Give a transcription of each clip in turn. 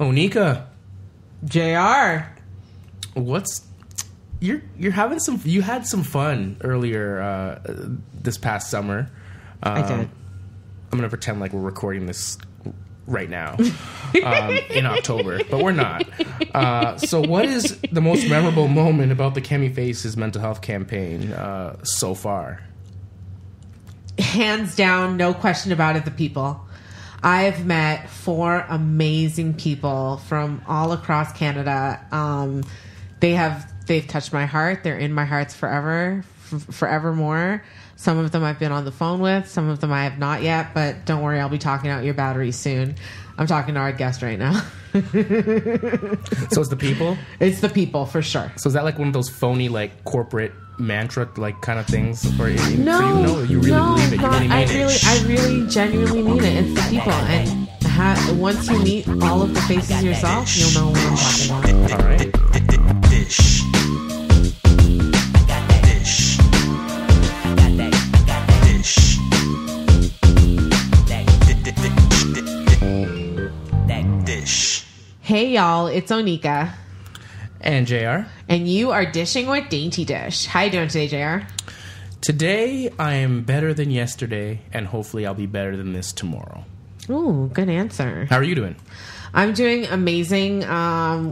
Onika. JR. You're having some, you had some fun earlier this past summer. I did. I'm going to pretend like we're recording this right now in October, but we're not. So what is the most memorable moment about the Kemi Faces mental health campaign so far? Hands down, no question about it, the people. I've met 4 amazing people from all across Canada. They've touched my heart. They're in my hearts forevermore. Some of them I've been on the phone with. Some of them I have not yet. But don't worry, I'll be talking out your batteries soon. I'm talking to our guest right now. So it's the people? It's the people, for sure. So is that like one of those phony, like, corporate mantra, like, kind of things? Or No, you really believe it? You really mean it? I really genuinely mean it. It's the people. And once you meet all of the faces yourself, you'll know what I'm talking about. All right. Dysh. Dysh. Hey, y'all. It's Onika. And JR. And you are dishing with Dainty Dish. How you doing today, JR? Today, I am better than yesterday, and hopefully I'll be better than this tomorrow. Ooh, good answer. How are you doing? I'm doing amazing.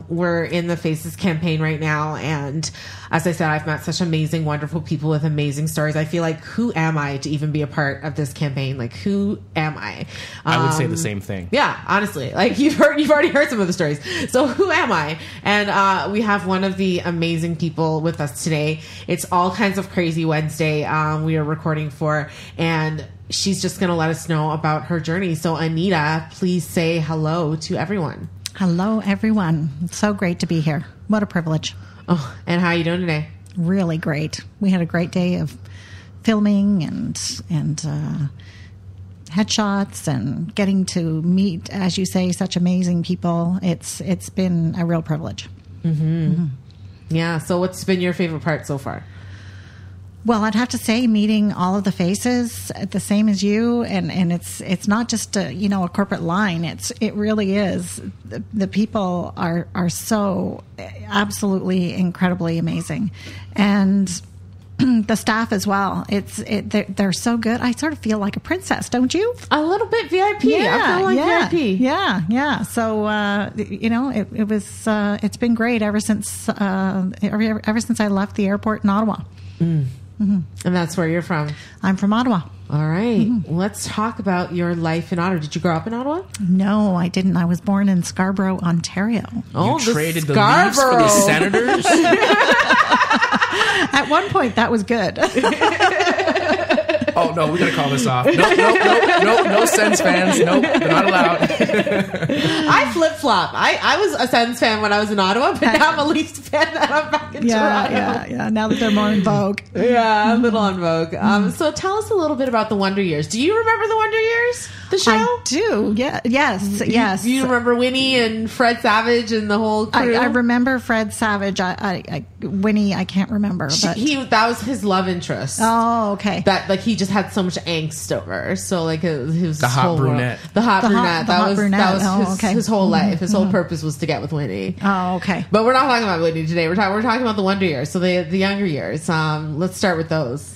We're in the Faces campaign right now. And as I said, I've met such amazing, wonderful people with amazing stories. I feel like, who am I to even be a part of this campaign? Like, who am I? I would say the same thing. Yeah, honestly. Like, you've already heard some of the stories. So who am I? And we have one of the amazing people with us today. It's All Kinds of Crazy Wednesday we are recording for. And she's just going to let us know about her journey. So, Anita, please say hello to everyone. Hello, everyone. It's so great to be here. What a privilege. Oh, and how are you doing today? Really great. We had a great day of filming and headshots and getting to meet, as you say, such amazing people. It's been a real privilege. Mm-hmm. Mm-hmm. Yeah. So, what's been your favorite part so far? Well, I'd have to say meeting all of the faces, the same as you, and it's not just a corporate line. It really is. The people are so absolutely incredibly amazing, and the staff as well. They're so good. I sort of feel like a princess, don't you? A little bit VIP. Yeah, I feel like VIP. Yeah. So it was. It's been great ever since I left the airport in Ottawa. Mm. Mm-hmm. And that's where you're from. I'm from Ottawa. All right. Mm-hmm. Let's talk about your life in Ottawa. Did you grow up in Ottawa? No, I didn't. I was born in Scarborough, Ontario. Oh, you traded the Leafs for the Senators? At one point, that was good. Oh, no, we got to call this off. Nope, no Sens fans. Nope, they're not allowed. I flip-flop. I was a Sens fan when I was in Ottawa, but now I'm a Leafs fan that I'm back in Toronto. Yeah. Now that they're more in vogue. Yeah, a little on vogue. So tell us a little bit about the Wonder Years. Do you remember the Wonder Years? The show? I do. Yeah. Yes. You remember Winnie and Fred Savage and the whole crew? I remember Fred Savage. Winnie, I can't remember. But that was his love interest. Oh, okay. That he just had so much angst over. So like it was the hot brunette. The hot brunette. That was his whole life. His whole purpose was to get with Winnie. Oh, okay. But we're not talking about Winnie today. We're talking about the Wonder Years. So the younger years. Let's start with those.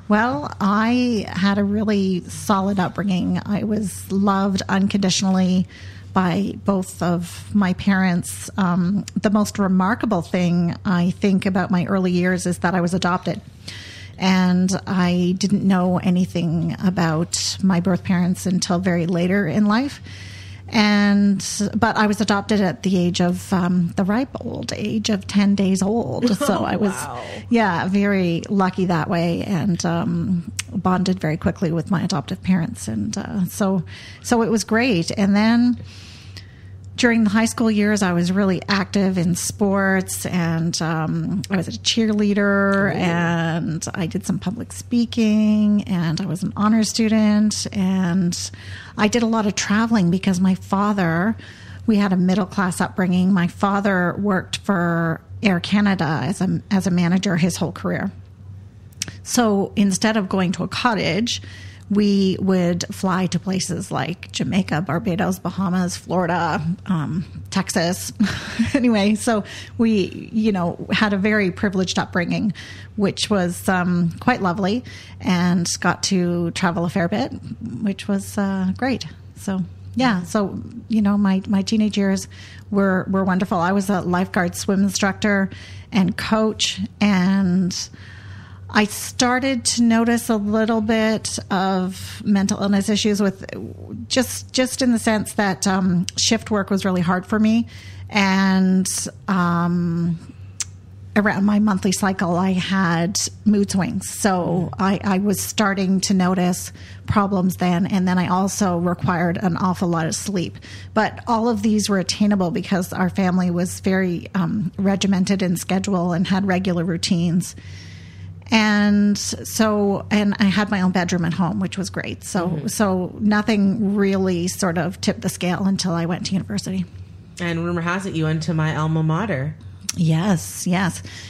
Well, I had a really solid upbringing. I was loved unconditionally by both of my parents. The most remarkable thing I think about my early years is that I was adopted. And I didn't know anything about my birth parents until very later in life. But I was adopted at the age of the ripe old age of 10 days old. So I was, very lucky that way, and bonded very quickly with my adoptive parents. And so it was great. And then during the high school years, I was really active in sports, and I was a cheerleader, and I did some public speaking, and I was an honor student, and I did a lot of traveling because we had a middle-class upbringing. My father worked for Air Canada as a manager his whole career. So instead of going to a cottage, we would fly to places like Jamaica, Barbados, Bahamas, Florida, Texas. Anyway, so we, had a very privileged upbringing, which was quite lovely, and got to travel a fair bit, which was great. So, yeah. So, my teenage years were wonderful. I was a lifeguard swim instructor and coach, and I started to notice a little bit of mental illness issues with just in the sense that shift work was really hard for me. And around my monthly cycle, I had mood swings. So I was starting to notice problems then. And then I also required an awful lot of sleep. But all of these were attainable because our family was very regimented in schedule and had regular routines. And I had my own bedroom at home, which was great. So nothing really sort of tipped the scale until I went to university. And rumor has it you went to my alma mater. Yes.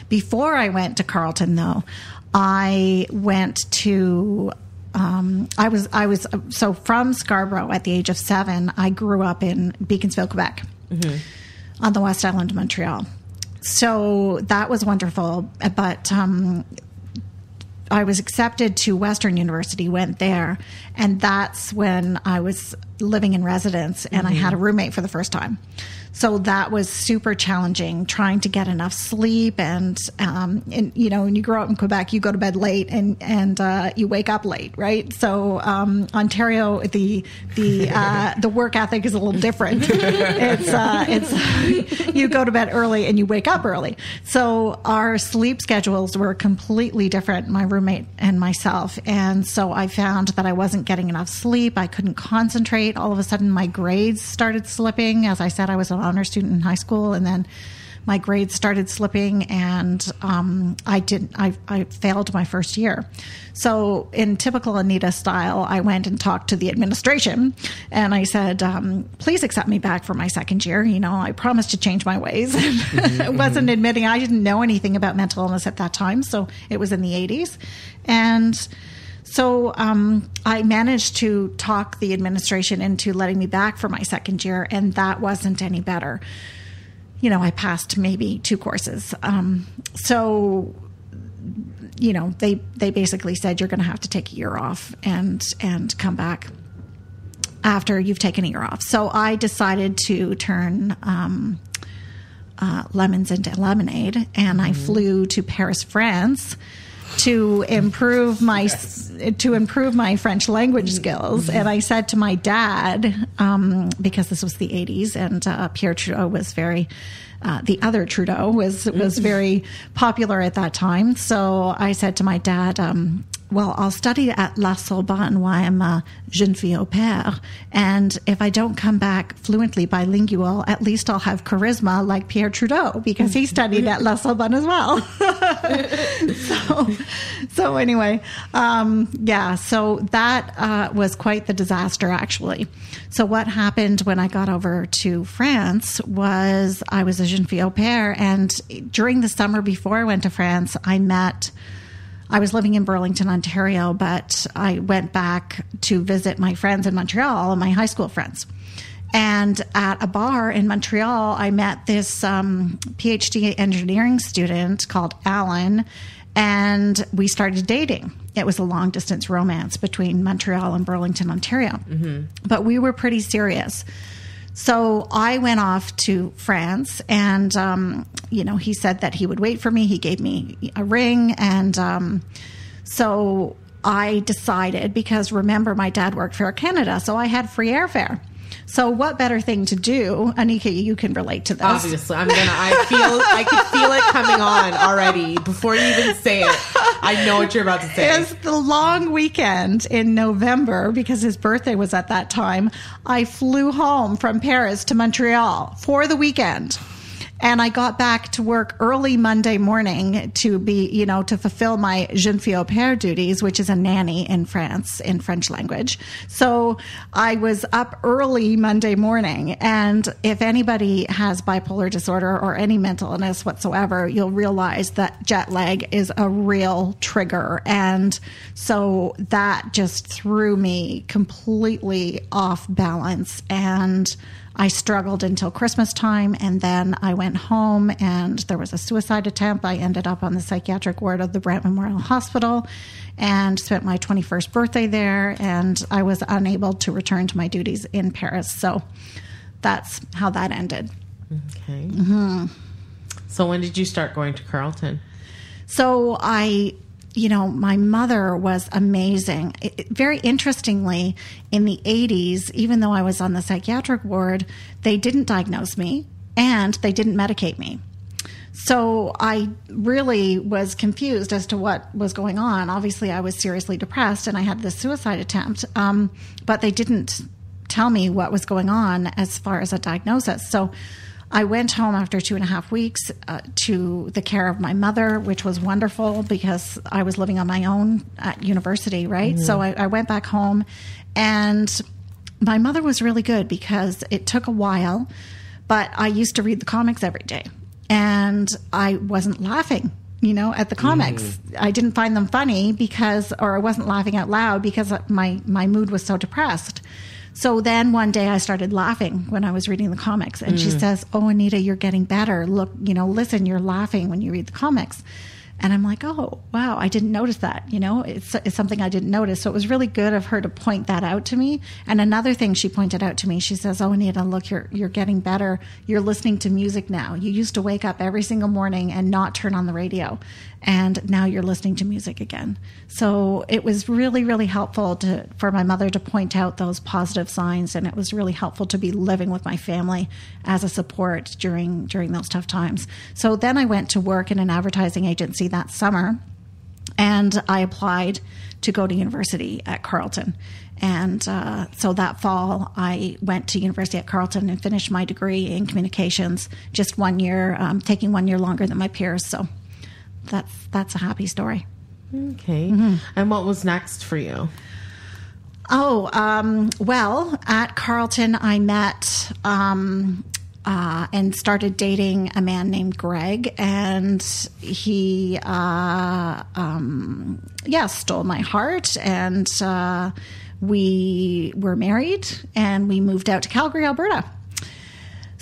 Before I went to Carleton, though, I went to, so from Scarborough at the age of 7, I grew up in Beaconsfield, Quebec, on the West Island of Montreal. So that was wonderful. But, I was accepted to Western University, went there, and that's when I was living in residence, and I had a roommate for the first time. So that was super challenging, trying to get enough sleep, and when you grow up in Quebec, you go to bed late and you wake up late, right? So Ontario, the work ethic is a little different. It's you go to bed early and you wake up early. So our sleep schedules were completely different, my roommate and myself, and so I found that I wasn't getting enough sleep. I couldn't concentrate. All of a sudden, my grades started slipping. As I said, I was an honor student in high school, and then my grades started slipping, and I failed my first year. So in typical Anita style, I went and talked to the administration, and I said, please accept me back for my second year. I promised to change my ways. I wasn't admitting, I didn't know anything about mental illness at that time. So it was in the 80s. And so I managed to talk the administration into letting me back for my second year, and that wasn't any better. I passed maybe 2 courses. So they basically said, you're going to have to take a year off and come back after you've taken a year off. So I decided to turn lemons into lemonade, and I flew to Paris, France, to improve my French language skills. And I said to my dad, because this was the 80s, and Pierre Trudeau was very the other Trudeau was very popular at that time. So I said to my dad, well, I'll study at La Sorbonne while I'm a jeune fille au pair. And if I don't come back fluently bilingual, at least I'll have charisma like Pierre Trudeau, because he studied at La Sorbonne as well. So anyway, so that was quite the disaster, actually. So what happened when I got over to France was I was a jeune fille au pair. And during the summer before I went to France, I was living in Burlington, Ontario, but I went back to visit my friends in Montreal, my high school friends. And at a bar in Montreal, I met this PhD engineering student called Alan, and we started dating. It was a long-distance romance between Montreal and Burlington, Ontario. But we were pretty serious. So I went off to France, and, he said that he would wait for me. He gave me a ring. And so I decided, because remember, my dad worked for Air Canada, so I had free airfare. So what better thing to do? Anika, you can relate to this. Obviously, I could feel it coming on already before you even say it. I know what you're about to say. It's the long weekend in November, because his birthday was at that time. I flew home from Paris to Montreal for the weekend. And I got back to work early Monday morning to be, to fulfill my jeune fille au pair duties, which is a nanny in France in French language. So I was up early Monday morning. And if anybody has bipolar disorder or any mental illness whatsoever, you'll realize that jet lag is a real trigger. And so that just threw me completely off balance. And I struggled until Christmas time, and then I went home and there was a suicide attempt. I ended up on the psychiatric ward of the Brant Memorial Hospital and spent my 21st birthday there, and I was unable to return to my duties in Paris. So that's how that ended. Okay. So when did you start going to Carleton? So my mother was amazing. Very interestingly, in the 80s, even though I was on the psychiatric ward, they didn't diagnose me and they didn't medicate me. So I really was confused as to what was going on. Obviously, I was seriously depressed and I had this suicide attempt, but they didn't tell me what was going on as far as a diagnosis. So I went home after 2.5 weeks to the care of my mother, which was wonderful because I was living on my own at university, right? Mm-hmm. So I went back home, and my mother was really good because it took a while, but I used to read the comics every day, and I wasn't laughing, at the comics. Mm-hmm. I didn't find them funny or I wasn't laughing out loud because my mood was so depressed. So then one day I started laughing when I was reading the comics, and she says, "Oh, Anita, you're getting better. Look, listen, you're laughing when you read the comics." And I'm like, "Oh, wow, I didn't notice that." It's something I didn't notice. So it was really good of her to point that out to me. And another thing she pointed out to me, she says, "Oh, Anita, look, you're getting better. You're listening to music now. You used to wake up every single morning and not turn on the radio. And now you're listening to music again." So it was really, really helpful for my mother to point out those positive signs. And it was really helpful to be living with my family as a support during those tough times. So then I went to work in an advertising agency that summer, and I applied to go to university at Carleton. And so that fall, I went to university at Carleton and finished my degree in communications, just 1 year, taking 1 year longer than my peers. So that's a happy story. Okay. And what was next for you? Well, at Carleton, I met and started dating a man named Greg, and he stole my heart, and we were married, and we moved out to Calgary, Alberta.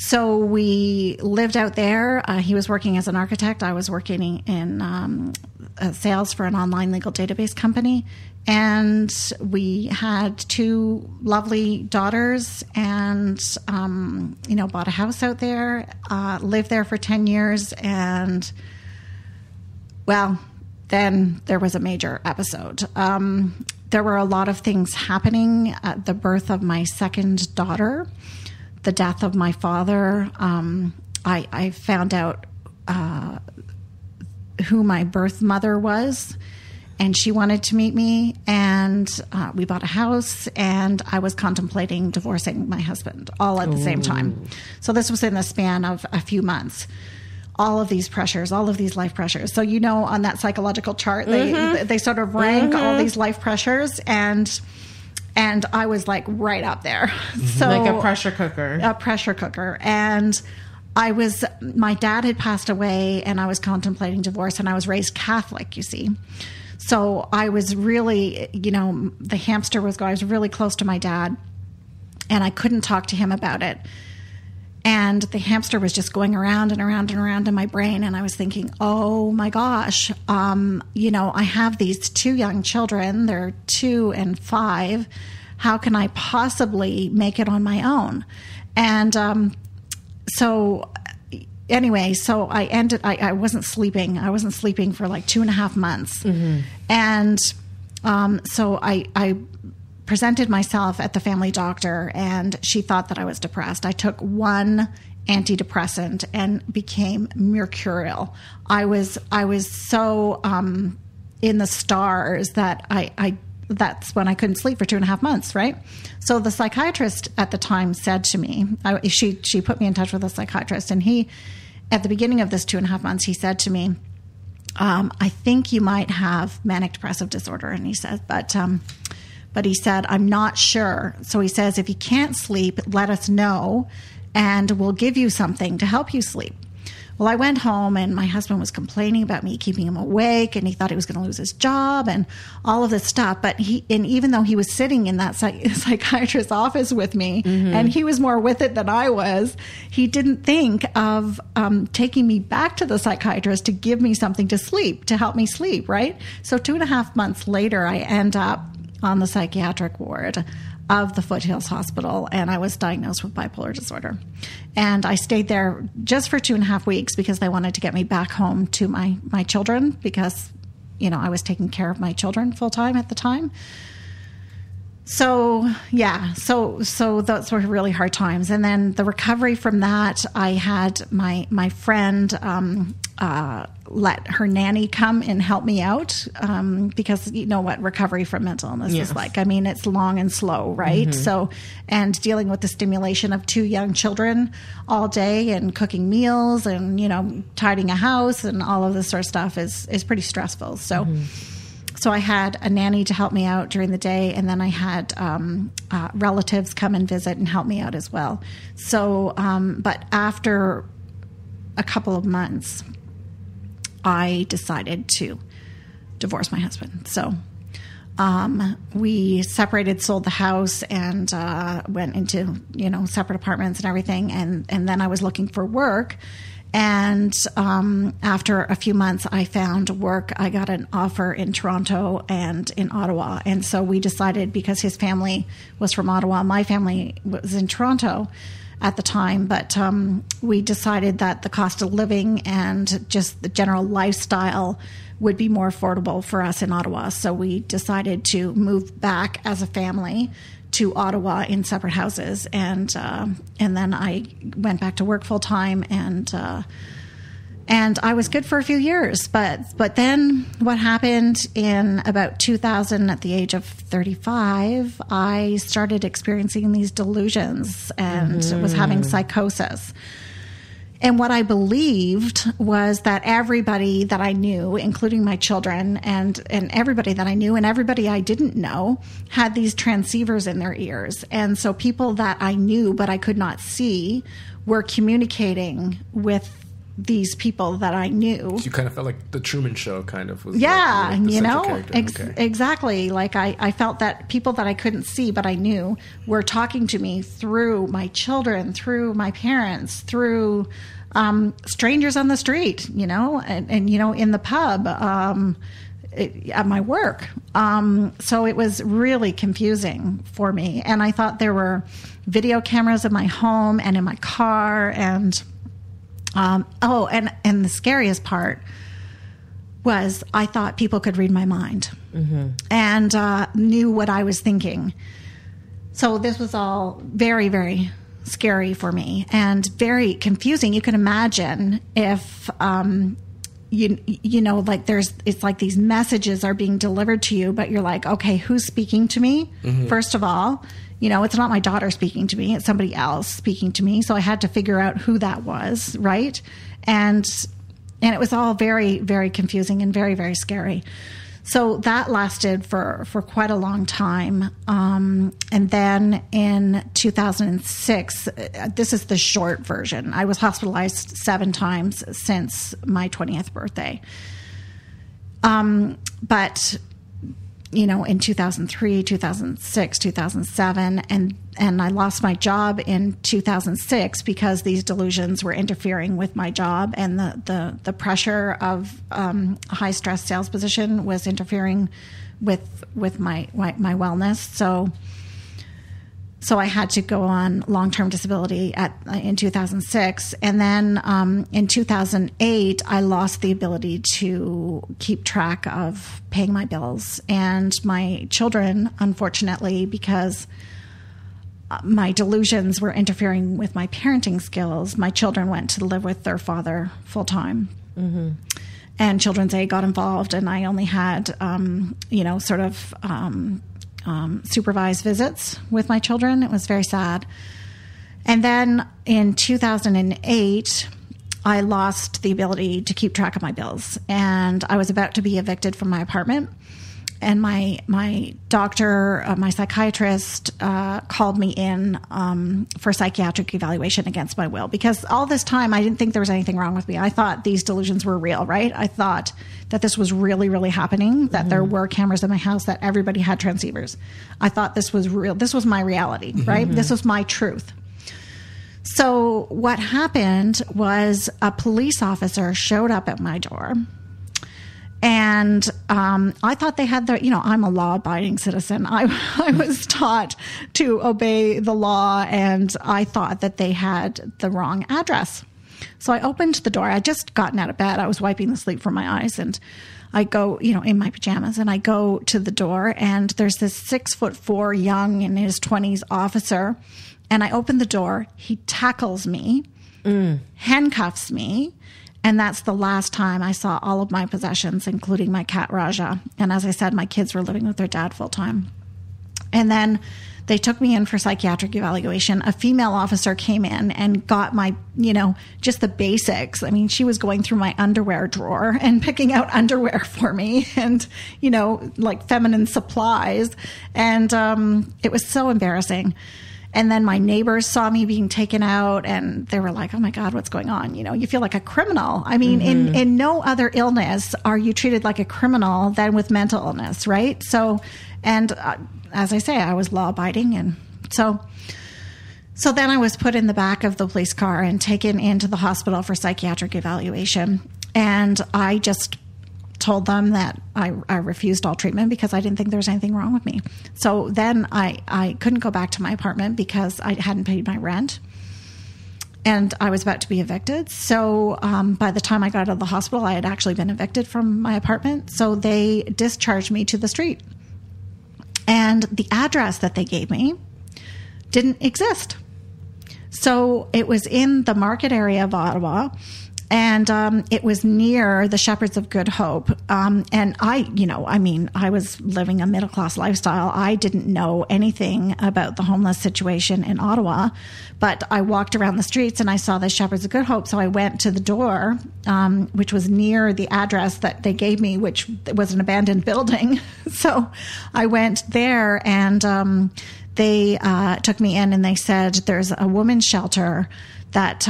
So we lived out there. He was working as an architect. I was working in sales for an online legal database company. And we had 2 lovely daughters and, bought a house out there, lived there for 10 years. And, well, then there was a major episode. There were a lot of things happening at the birth of my second daughter. The death of my father, I found out who my birth mother was, and she wanted to meet me, and we bought a house, and I was contemplating divorcing my husband all at the same time. So this was in the span of a few months. All of these pressures, all of these life pressures. So, on that psychological chart, they sort of rank all these life pressures, and I was like right up there. So like a pressure cooker. A pressure cooker. And my dad had passed away, and I was contemplating divorce, and I was raised Catholic, you see. So I was really, the hamster was going, I was really close to my dad, and I couldn't talk to him about it. And the hamster was just going around and around and around in my brain. And I was thinking, oh my gosh, I have these 2 young children. They're 2 and 5. How can I possibly make it on my own? And so I wasn't sleeping. I wasn't sleeping for like 2.5 months. Mm-hmm. And so I presented myself at the family doctor, and she thought that I was depressed. I took 1 antidepressant and became mercurial. I was so in the stars that that's when I couldn't sleep for 2.5 months, right? So the psychiatrist at the time said to me, she put me in touch with a psychiatrist, and he at the beginning of this 2.5 months, he said to me, I think you might have manic depressive disorder. And he said, but he said, I'm not sure. So he says, if you can't sleep, let us know and we'll give you something to help you sleep. Well, I went home and my husband was complaining about me keeping him awake and he thought he was going to lose his job and all of this stuff. But even though he was sitting in that psychiatrist's office with me and he was more with it than I was, he didn't think of taking me back to the psychiatrist to give me something to sleep, to help me sleep, right? So 2.5 months later, I end up on the psychiatric ward of the Foothills Hospital, and I was diagnosed with bipolar disorder. And I stayed there just for 2.5 weeks because they wanted to get me back home to my children because, I was taking care of my children full time at the time. So, yeah, so those were really hard times. And then the recovery from that, I had my friend let her nanny come and help me out because you know what recovery from mental illness is like. I mean, it's long and slow, right? So, and dealing with the stimulation of 2 young children all day and cooking meals and, tidying a house and all of this sort of stuff is pretty stressful. So, so I had a nanny to help me out during the day, and then I had relatives come and visit and help me out as well. So, but after a couple of months, I decided to divorce my husband. So we separated, sold the house, and went into, separate apartments and everything. And then I was looking for work. And after a few months, I found work. I got an offer in Toronto and in Ottawa. And so we decided, because his family was from Ottawa, my family was in Toronto at the time, but we decided that the cost of living and just the general lifestyle would be more affordable for us in Ottawa. So we decided to move back as a family to Ottawa in separate houses, and then I went back to work full time, and I was good for a few years. But then what happened in about 2000, at the age of 35, I started experiencing these delusions and was having psychosis. And what I believed was that everybody that I knew, including my children and everybody that I knew and everybody I didn't know, had these transceivers in their ears. And so people that I knew but I could not see were communicating with these people that I knew. So you kind of felt like the Truman Show kind of was. Yeah, like the central character. Exactly. Like I felt that people that I couldn't see but I knew were talking to me through my children, through my parents, through strangers on the street, and in the pub, at my work. So it was really confusing for me. And I thought there were video cameras in my home and in my car, and and the scariest part was I thought people could read my mind and knew what I was thinking. So this was all very, very scary for me and very confusing. You can imagine if it's like these messages are being delivered to you, but you're like, okay, who's speaking to me? First of all, it's not my daughter speaking to me, it's somebody else speaking to me. So I had to figure out who that was, right? And it was all very, very confusing and very, very scary. So that lasted for quite a long time. And then in 2006, this is the short version. I was hospitalized 7 times since my 20th birthday. But, in 2003, 2006, 2007, and I lost my job in 2006 because these delusions were interfering with my job, and the pressure of a high stress sales position was interfering with my wellness. So I had to go on long-term disability in 2006. And then in 2008, I lost the ability to keep track of paying my bills. And my children, unfortunately, because my delusions were interfering with my parenting skills, my children went to live with their father full-time. And Children's Aid got involved, and I only had, supervised visits with my children. It was very sad. And then in 2008, I lost the ability to keep track of my bills, and I was about to be evicted from my apartment. And my doctor, my psychiatrist, called me in for psychiatric evaluation against my will, because all this time I didn't think there was anything wrong with me. I thought these delusions were real, right? I thought that this was really, really happening, that there were cameras in my house, that everybody had transceivers. I thought this was real. This was my reality, right? This was my truth. So what happened was a police officer showed up at my door. And I thought they had their, I'm a law-abiding citizen. I was taught to obey the law, and I thought that they had the wrong address. So I opened the door. I'd just gotten out of bed. I was wiping the sleep from my eyes, and I go, in my pajamas, and I go to the door, and there's this 6'4" young in his 20s officer, and I open the door. He tackles me, handcuffs me. And that's the last time I saw all of my possessions, including my cat Raja. And as I said, my kids were living with their dad full time. And then they took me in for psychiatric evaluation. A female officer came in and got my, just the basics. I mean, she was going through my underwear drawer and picking out underwear for me and, like feminine supplies. And it was so embarrassing. And then my neighbors saw me being taken out, and they were like, oh my God, what's going on? You feel like a criminal. I mean, in no other illness are you treated like a criminal than with mental illness, right? So, and as I say, I was law abiding. And so then I was put in the back of the police car and taken into the hospital for psychiatric evaluation. And I just told them that I refused all treatment because I didn't think there was anything wrong with me. So then I couldn't go back to my apartment because I hadn't paid my rent, and I was about to be evicted. So by the time I got out of the hospital, I had actually been evicted from my apartment. So they discharged me to the street, and the address that they gave me didn't exist. So it was in the market area of Ottawa, and it was near the Shepherds of Good Hope. And I was living a middle-class lifestyle. I didn't know anything about the homeless situation in Ottawa, but I walked around the streets and I saw the Shepherds of Good Hope. So I went to the door, which was near the address that they gave me, which was an abandoned building. So I went there, and they took me in, and they said, there's a women's shelter that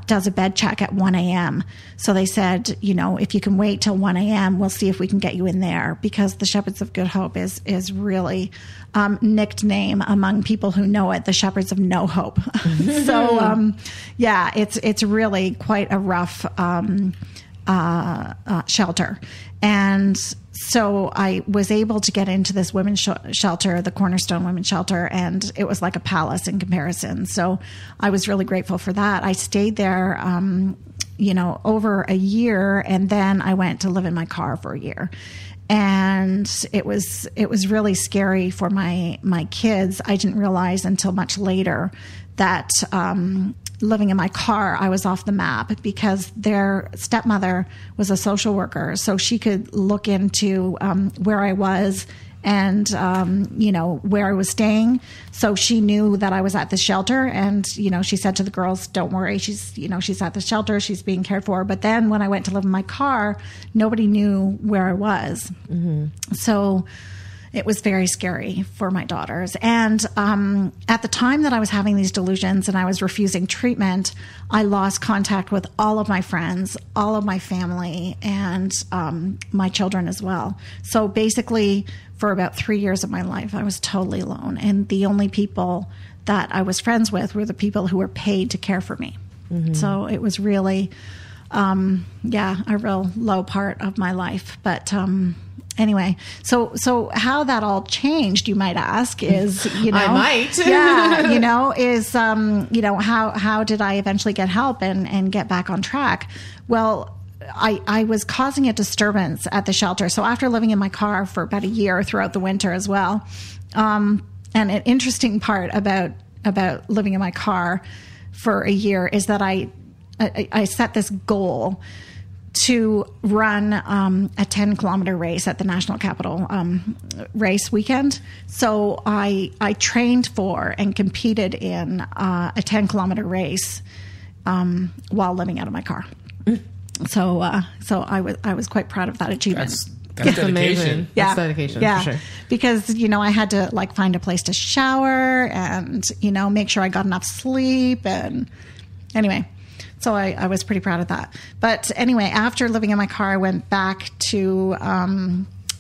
does a bed check at 1 a.m. So they said, if you can wait till 1 a.m., we'll see if we can get you in there, because the Shepherds of Good Hope is really nickname among people who know it, the Shepherds of No Hope. So, it's really quite a rough shelter. And so I was able to get into this women's shelter, the Cornerstone Women's Shelter, and it was like a palace in comparison. So I was really grateful for that. I stayed there, over a year, and then I went to live in my car for a year. And it was really scary for my kids. I didn't realize until much later that living in my car, I was off the map, because their stepmother was a social worker. So she could look into where I was and, where I was staying. So she knew that I was at the shelter. And, she said to the girls, don't worry, she's at the shelter, she's being cared for. But then when I went to live in my car, nobody knew where I was. So it was very scary for my daughters. And at the time that I was having these delusions and I was refusing treatment, I lost contact with all of my friends, all of my family, and my children as well. So basically, for about 3 years of my life, I was totally alone. And the only people that I was friends with were the people who were paid to care for me. So it was really, a real low part of my life. But anyway, so how that all changed, you might ask, is, I might. How did I eventually get help and get back on track? Well, I was causing a disturbance at the shelter. So after living in my car for about a year throughout the winter as well, and an interesting part about living in my car for a year is that I set this goal to run a 10-kilometer race at the National Capital race weekend. So I trained for and competed in a 10-kilometer race while living out of my car. So I was quite proud of that achievement. That's dedication. Amazing. That's dedication, Yeah. for sure. Because, I had to like find a place to shower and, make sure I got enough sleep. And anyway, so I was pretty proud of that. But anyway, after living in my car, I went back to,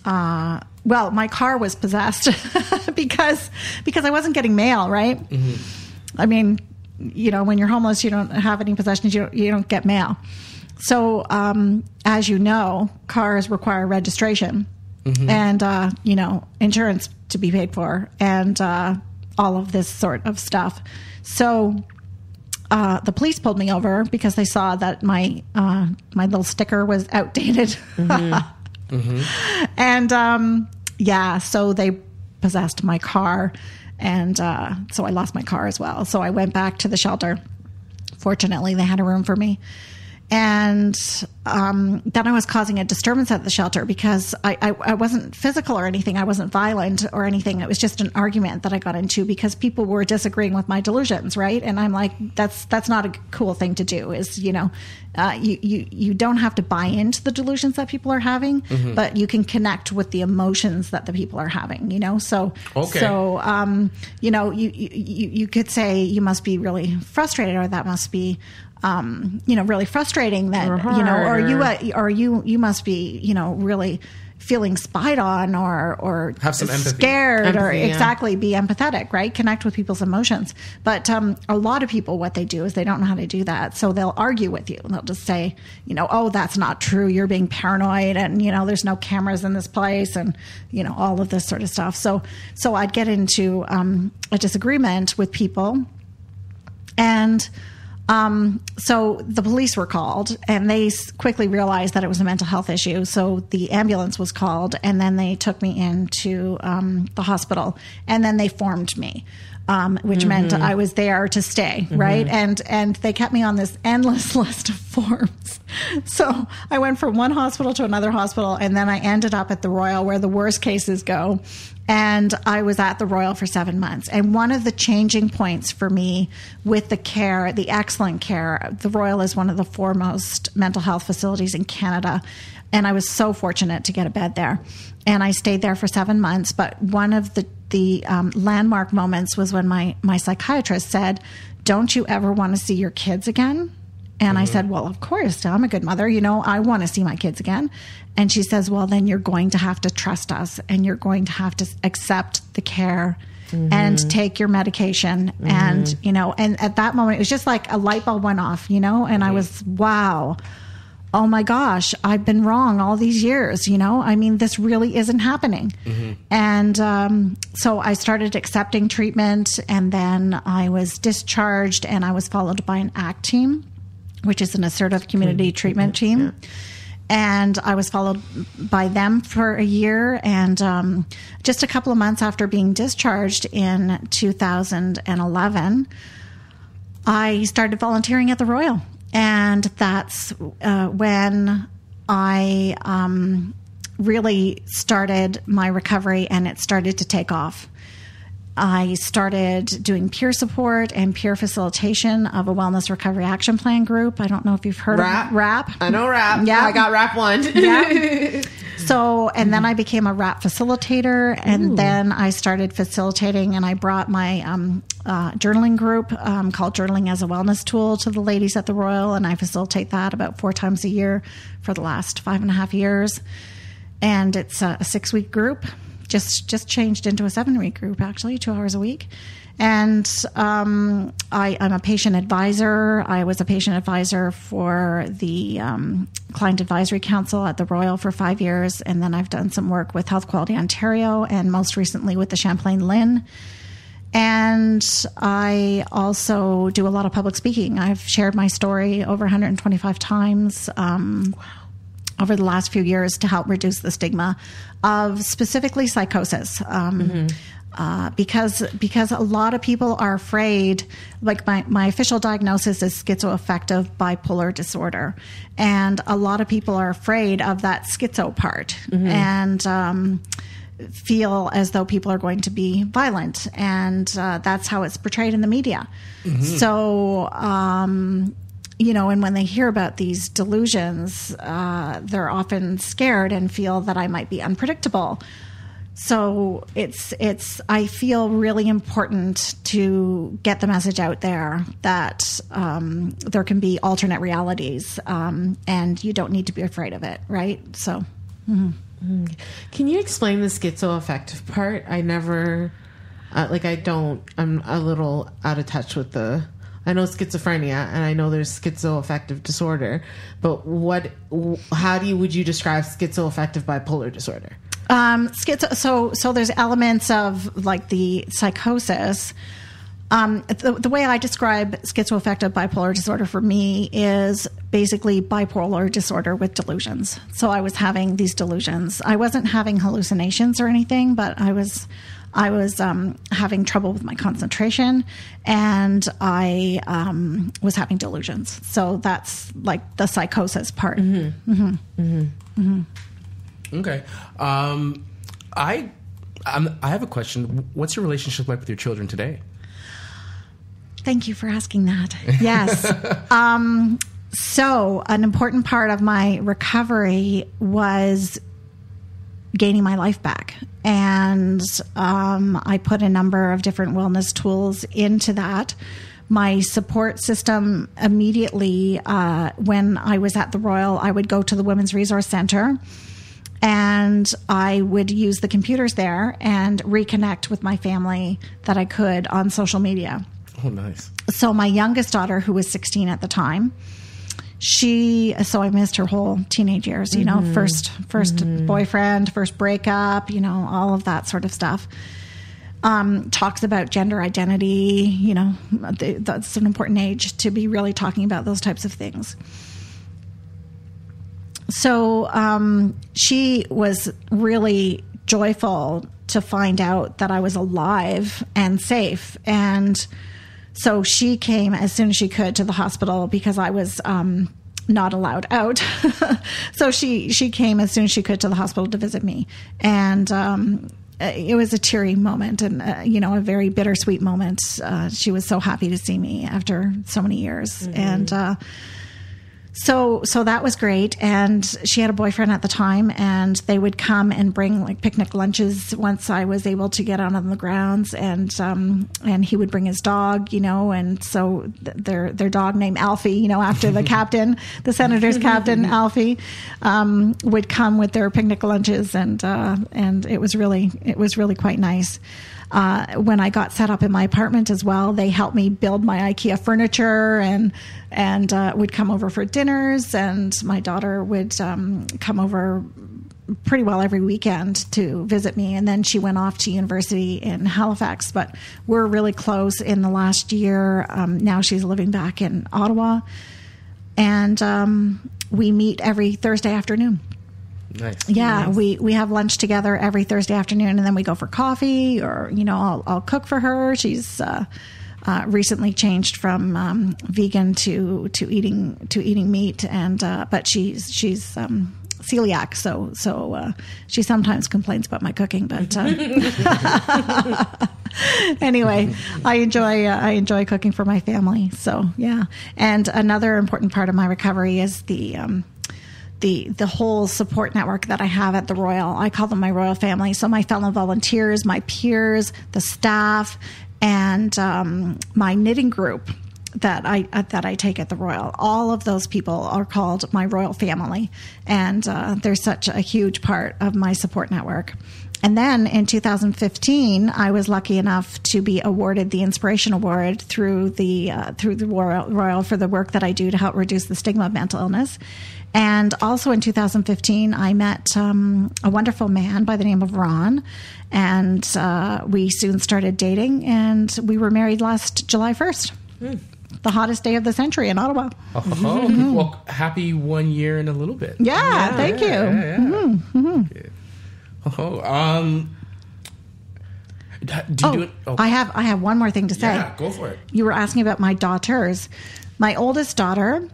my car was possessed because I wasn't getting mail, right? Mm-hmm. I mean, when you're homeless, you don't have any possessions, you don't get mail. So, as you know, cars require registration and, insurance to be paid for and all of this sort of stuff. So the police pulled me over because they saw that my little sticker was outdated. And, so they possessed my car. And so I lost my car as well. So I went back to the shelter. Fortunately, they had a room for me. And then I was causing a disturbance at the shelter because I wasn't physical or anything. I wasn't violent or anything. It was just an argument that I got into because people were disagreeing with my delusions, right? And I'm like, that's not a cool thing to do. Is you don't have to buy into the delusions that people are having, but you can connect with the emotions that the people are having. So okay. So you could say you must be really frustrated, or that must be. Really frustrating that, or you must be, really feeling spied on or have some empathy. Scared empathy, or exactly be empathetic, right? Connect with people's emotions. But a lot of people, what they do is they don't know how to do that. So they'll argue with you. They'll just say, oh, that's not true. You're being paranoid and, there's no cameras in this place and, all of this sort of stuff. So I'd get into a disagreement with people and so the police were called and they quickly realized that it was a mental health issue. So the ambulance was called and then they took me into the hospital and then they formed me, which meant I was there to stay, right? And they kept me on this endless list of forms. So I went from one hospital to another hospital and then I ended up at the Royal where the worst cases go. And I was at the Royal for 7 months. And one of the changing points for me with the care, the excellent care, the Royal is one of the foremost mental health facilities in Canada. And I was so fortunate to get a bed there. And I stayed there for 7 months. But one of the landmark moments was when my psychiatrist said, "Don't you ever want to see your kids again?" And I said, well, of course, I'm a good mother. I want to see my kids again. And she says, well, then you're going to have to trust us and you're going to have to accept the care and take your medication. And, and at that moment, it was just like a light bulb went off, and I was, wow, oh my gosh, I've been wrong all these years. This really isn't happening. And so I started accepting treatment and then I was discharged and I was followed by an AKoC team, which is an assertive community treatment team. Yeah. And I was followed by them for a year. And just a couple of months after being discharged in 2011, I started volunteering at the Royal. And that's when I really started my recovery and it started to take off. I started doing peer support and peer facilitation of a wellness recovery action plan group. I don't know if you've heard of RAP. I know RAP. Yeah. I got RAP 1. Yeah. So, and then I became a RAP facilitator and then I started facilitating and I brought my journaling group called Journaling as a Wellness Tool to the ladies at the Royal. And I facilitate that about 4 times a year for the last 5.5 years. And it's a 6-week group. Just changed into a 7-week group, actually, 2 hours a week. And I'm a patient advisor. I was a patient advisor for the Client Advisory Council at the Royal for 5 years. And then I've done some work with Health Quality Ontario and most recently with the Champlain Lynn. And I also do a lot of public speaking. I've shared my story over 125 times. Over the last few years to help reduce the stigma of specifically psychosis. Because a lot of people are afraid, like my official diagnosis is schizoaffective bipolar disorder. And a lot of people are afraid of that schizo part and feel as though people are going to be violent. And that's how it's portrayed in the media. So and when they hear about these delusions, they're often scared and feel that I might be unpredictable. So I feel really important to get the message out there that there can be alternate realities, and you don't need to be afraid of it, right? So, Can you explain the schizoaffective part? I never, I'm a little out of touch with I know schizophrenia and I know there's schizoaffective disorder, but would you describe schizoaffective bipolar disorder? So there's elements of like the psychosis. The way I describe schizoaffective bipolar disorder for me is basically bipolar disorder with delusions. So I was having these delusions. I wasn't having hallucinations or anything, but I was having trouble with my concentration, and I was having delusions. So that's like the psychosis part. Okay. I have a question. What's your relationship like with your children today? Thank you for asking that. Yes. So an important part of my recovery was gaining my life back. And I put a number of different wellness tools into that. My support system immediately, when I was at the Royal, I would go to the Women's Resource Center, and I would use the computers there and reconnect with my family that I could on social media. Oh, nice. So my youngest daughter, who was 16 at the time, so I missed her whole teenage years, first boyfriend, first breakup, all of that sort of stuff. Talks about gender identity, that's an important age to be really talking about those types of things. So she was really joyful to find out that I was alive and safe. And so she came as soon as she could to the hospital because I was not allowed out. So she came as soon as she could to the hospital to visit me. And it was a teary moment and, a very bittersweet moment. She was so happy to see me after so many years. Mm-hmm. And so that was great. And she had a boyfriend at the time, and they would come and bring like picnic lunches once I was able to get out on the grounds, and he would bring his dog, and so their dog named Alfie, after the captain, the Senator's captain, Alfie, would come with their picnic lunches, and it was really quite nice. When I got set up in my apartment as well, they helped me build my IKEA furniture and would come over for dinners, and my daughter would come over pretty well every weekend to visit me. And then she went off to university in Halifax, but we're really close in the last year. Now she's living back in Ottawa, and we meet every Thursday afternoon. Nice. Yeah, nice. We have lunch together every Thursday afternoon, and then we go for coffee, or I'll cook for her. She's recently changed from vegan to eating meat, and but she's celiac, so she sometimes complains about my cooking, but anyway, I enjoy cooking for my family. So yeah, and another important part of my recovery is the whole support network that I have at the Royal. I call them my Royal family. So my fellow volunteers, my peers, the staff, and my knitting group that I take at the Royal. All of those people are called my Royal family, and they're such a huge part of my support network. And then in 2015, I was lucky enough to be awarded the Inspiration Award through the Royal for the work that I do to help reduce the stigma of mental illness. And also in 2015, I met a wonderful man by the name of Ron, and we soon started dating, and we were married last July 1st. The hottest day of the century in Ottawa. Oh, well, happy 1 year and a little bit. Yeah, thank you. Yeah. Mm-hmm. Okay. Do you do it? Oh. I have one more thing to say. Yeah, go for it. You were asking about my daughters. My oldest daughter,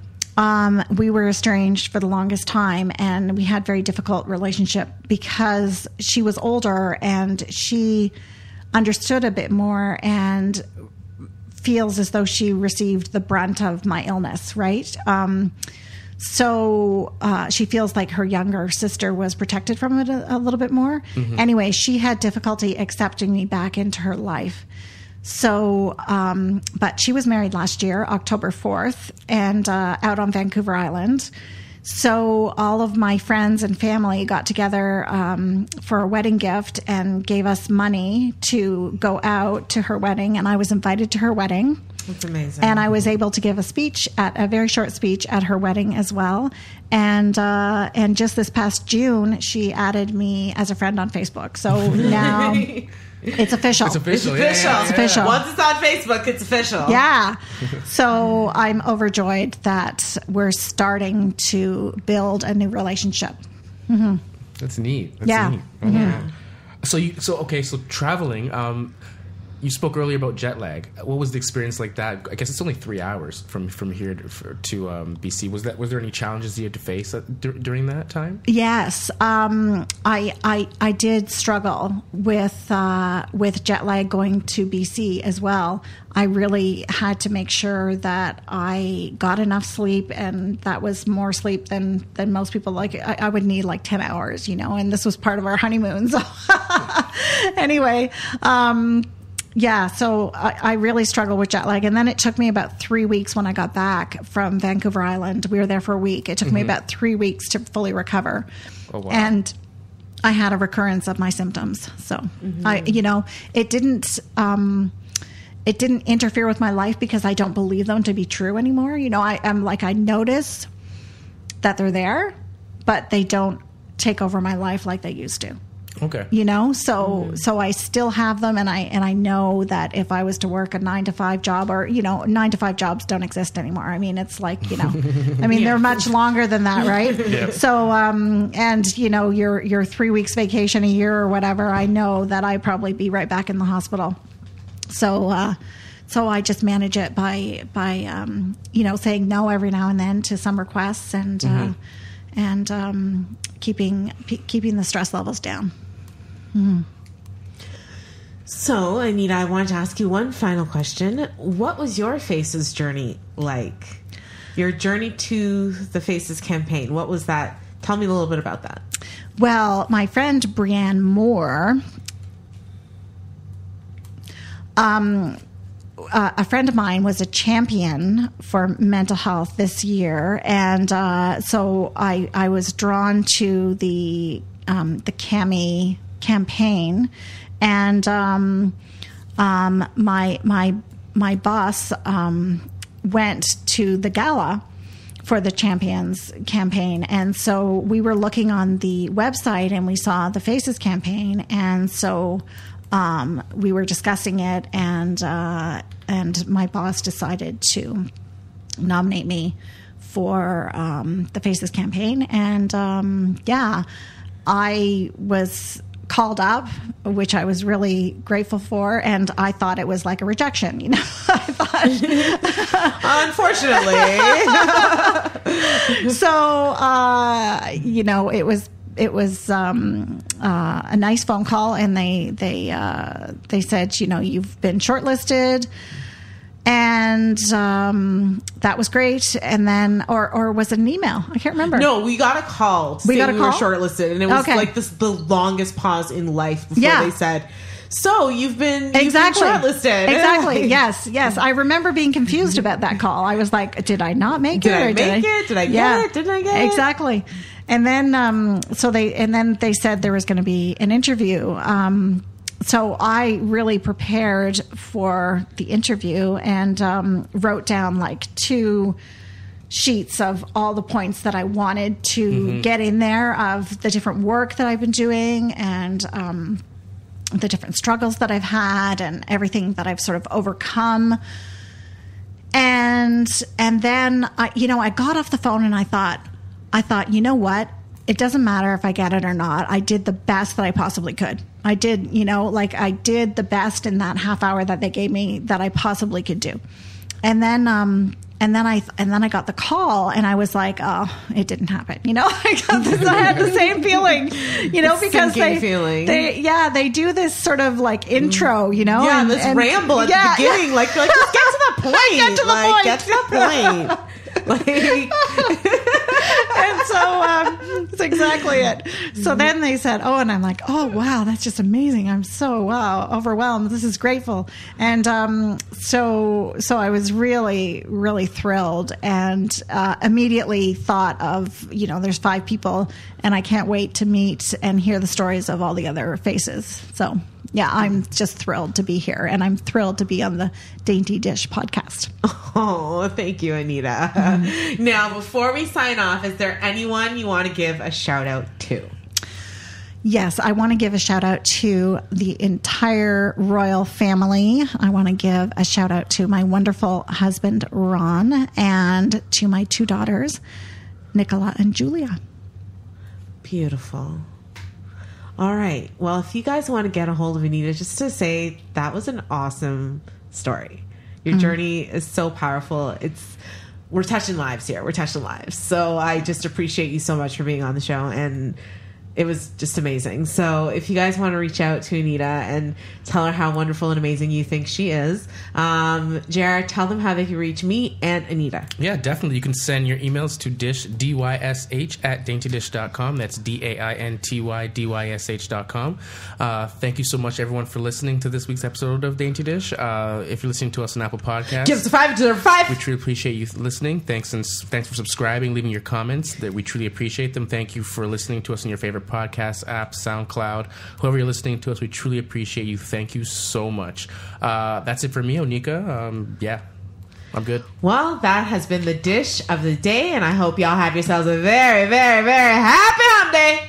we were estranged for the longest time, and we had very difficult relationship because she was older and she understood a bit more and feels as though she received the brunt of my illness, right? So she feels like her younger sister was protected from it a little bit more. Anyway, she had difficulty accepting me back into her life. So, but she was married last year, October 4th, and out on Vancouver Island. So all of my friends and family got together for a wedding gift and gave us money to go out to her wedding, and I was invited to her wedding. That's amazing. And I was able to give a very short speech at her wedding as well. And just this past June, she added me as a friend on Facebook. So now it's official. It's official. It's official. It's official. Once it's on Facebook, it's official. Yeah. So I'm overjoyed that we're starting to build a new relationship. That's neat. Yeah. Neat. Okay. So traveling. You spoke earlier about jet lag. What was the experience like that? I guess it's only 3 hours from here to BC. Was there any challenges you had to face during that time? Yes, I did struggle with jet lag going to BC as well. I really had to make sure that I got enough sleep, and that was more sleep than most people. Like I would need like 10 hours, and this was part of our honeymoon. So anyway. Yeah, so I really struggled with jet lag. And then it took me about 3 weeks when I got back from Vancouver Island. We were there for a week. It took me about 3 weeks to fully recover. Oh, wow. And I had a recurrence of my symptoms. So, it didn't interfere with my life because I don't believe them to be true anymore. I notice that they're there, but they don't take over my life like they used to. Okay. So I still have them, and I know that if I was to work a 9-to-5 job, or 9-to-5 jobs don't exist anymore. I mean, it's like they're much longer than that, right? Yeah. So and your 3 weeks vacation a year or whatever, I know that I'd probably be right back in the hospital. So I just manage it by saying no every now and then to some requests, and keeping the stress levels down. So, Anita, I wanted to ask you one final question. What was your Faces journey like? Your journey to the Faces campaign. What was that? Tell me a little bit about that. Well, my friend Brianne Moore, a friend of mine was a champion for mental health this year, and so I was drawn to the CAMI campaign, and my boss went to the gala for the Champions campaign, and so we were looking on the website and we saw the Faces campaign, and so we were discussing it, and my boss decided to nominate me for the Faces campaign, and I was called up, which I was really grateful for, and I thought it was like a rejection, I thought. Unfortunately. So, it was a nice phone call, and they said, you've been shortlisted, and that was great. And then, or was it an email? I can't remember. No, we got a call. We were shortlisted, and it was like the longest pause in life before they said, "So you've been shortlisted." Exactly. Yes. I remember being confused about that call. I was like, "Did I not make it? Did I get it? Didn't I get it?" Exactly. And then, they said there was going to be an interview. So I really prepared for the interview and wrote down like 2 sheets of all the points that I wanted to get in there, of the different work that I've been doing, and the different struggles that I've had, and everything that I've sort of overcome. And then I got off the phone, and I thought, you know what? It doesn't matter if I get it or not. I did the best that I possibly could. I did, I did the best in that half hour that they gave me that I possibly could do. And then I got the call, and I was like, oh, it didn't happen. I had the same feeling, because they do this sort of like intro, this ramble at the beginning, like just get to the point. Get to the like, point. Get to the point. And so that's exactly it. So then they said, oh, and I'm like, oh, wow, that's just amazing. I'm so, overwhelmed. This is grateful. And so I was really, really thrilled and immediately thought of, there's 5 people and I can't wait to meet and hear the stories of all the other faces. So yeah, I'm just thrilled to be here, and I'm thrilled to be on the Dainty Dish podcast. Oh, thank you, Anita. Now, before we sign off, is there anyone you want to give a shout out to? Yes, I want to give a shout out to the entire royal family. I want to give a shout out to my wonderful husband, Ron, and to my 2 daughters, Nicola and Julia. Beautiful. All right. Well, if you guys want to get a hold of Anita, just to say that was an awesome story. Your journey is so powerful. We're touching lives here. We're touching lives. So I just appreciate you so much for being on the show, and it was just amazing. So if you guys want to reach out to Anita and tell her how wonderful and amazing you think she is, Jared, tell them how they can reach me and Anita. Yeah, definitely. You can send your emails to dysh, dysh, at daintydish.com. That's daintydysh.com. Thank you so much, everyone, for listening to this week's episode of Dainty Dish. If you're listening to us on Apple Podcasts, Give us a 5 to 5. we truly appreciate you listening. Thanks for subscribing, leaving your comments. That we truly appreciate them. Thank you for listening to us on your favorite podcast app, SoundCloud. Whoever you're listening to us, we truly appreciate you. Thank you so much. That's it for me, Onika. Yeah, I'm good. Well, that has been the dish of the day, and I hope y'all have yourselves a very, very, very happy hump day.